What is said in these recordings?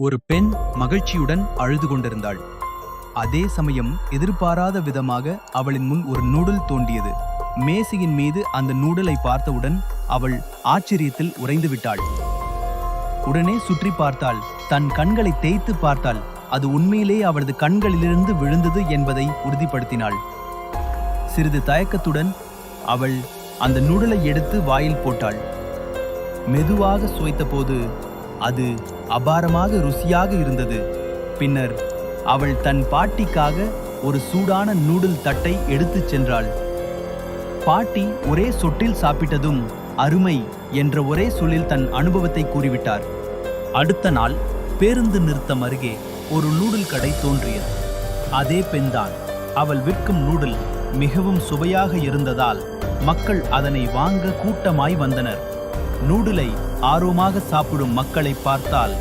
ஒரு பெண் மகிழ்ச்சியுடன் அழுது கொண்டிருந்தாள். அதே சமயம் எதிர்பாராத விதமாக அவளின் முன் ஒரு நூடுல் தோன்றியது. மேசையின் மீது அந்த நூடுலை பார்த்தவுடன் அவள் ஆச்சரியத்தில் உறைந்து விட்டாள். உடனே சுற்றி பார்த்தாள். தன் கண்களை தேய்த்து பார்த்தாள். அது உண்மையிலே அவளது கண்களிலிருந்து விழுந்தது என்பதை உறுதிப்படுத்தினாள். சிறிது தயக்கத்துடன் அவள் அந்த நூடுலை எடுத்து வாயில் போட்டாள். மெதுவாக சுவைத்தபோது அது அபாரமாக ருசியாக இருந்தது. பின்னர் அவள் தன் பாட்டிக்காக ஒரு சூடான நூடுல் தட்டை எடுத்துச் சென்றாள். பாட்டி ஒரே சொட்டில் சாப்பிட்டதும் அருமை என்ற ஒரே சொல்லில் தன் அனுபவத்தை கூறிவிட்டார். அடுத்த நாள் பேருந்து நிறுத்தம் அருகே ஒரு நூடுல் கடை தோன்றியது. அதே பெண்தான். அவள் விற்கும் நூடுல் மிகவும் சுவையாக இருந்ததால் மக்கள் அதனை வாங்க கூட்டமாய் வந்தனர். நூடுலை ஆர்வமாக சாப்பிடும் மக்களை பார்த்தால்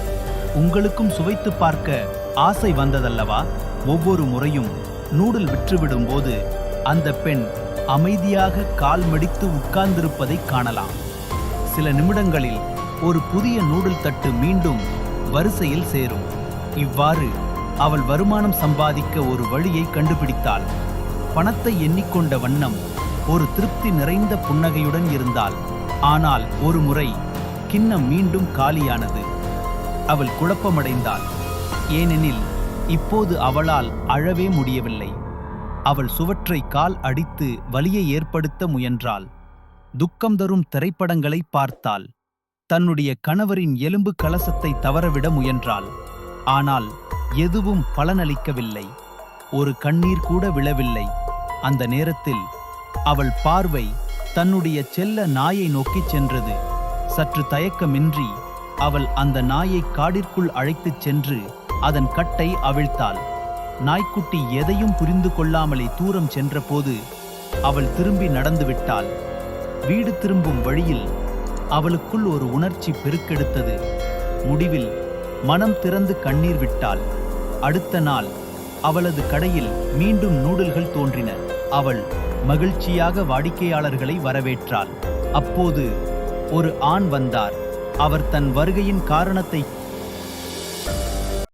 உங்களுக்கும் சுவைத்து பார்க்க ஆசை வந்ததல்லவா? ஒவ்வொரு முறையும் நூடுல் விற்றுவிடும் போது அந்த பெண் அமைதியாக கால் மடித்து உட்கார்ந்திருப்பதை காணலாம். சில நிமிடங்களில் ஒரு புதிய நூடுல் தட்டு மீண்டும் வரிசையில் சேரும். இவ்வாறு அவள் வருமானம் சம்பாதிக்க ஒரு வழியை கண்டுபிடித்தாள். பணத்தை எண்ணிக்கொண்ட வண்ணம் ஒரு திருப்தி நிறைந்த புன்னகையுடன் இருந்தாள். ஆனால் ஒரு முறை கிண்ணம் மீண்டும் காலியானது. அவள் குழப்பமடைந்தாள். ஏனெனில் இப்போது அவளால் அழவே முடியவில்லை. அவள் சுவற்றை கால் அடித்து வலியை ஏற்படுத்த முயன்றாள். துக்கம் தரும் திரைப்படங்களை பார்த்தாள். தன்னுடைய கணவரின் எலும்பு கலசத்தை தவறவிட முயன்றாள். ஆனால் எதுவும் பலனளிக்கவில்லை. ஒரு கண்ணீர் கூட விழவில்லை. அந்த நேரத்தில் அவள் பார்வை தன்னுடைய செல்ல நாயை நோக்கிச் சென்றது. சற்று தயக்கமின்றி அவள் அந்த நாயை காடிற்குள் அழைத்துச் சென்று அதன் கட்டை அவிழ்த்தாள். நாய்க்குட்டி எதையும் புரிந்து கொள்ளாமலே தூரம் சென்றபோது அவள் திரும்பி நடந்துவிட்டாள். வீடு திரும்பும் வழியில் அவளுக்குள் ஒரு உணர்ச்சி பெருக்கெடுத்தது. முடிவில் மனம் திறந்து கண்ணீர் விட்டாள். அடுத்த நாள் அவளது கடையில் மீண்டும் நூடுல்கள் தோன்றின. அவள் மகிழ்ச்சியாக வாடிக்கையாளர்களை வரவேற்றாள். அப்போது ஒரு ஆண் வந்தார். அவர் தன் வருகையின் காரணத்தை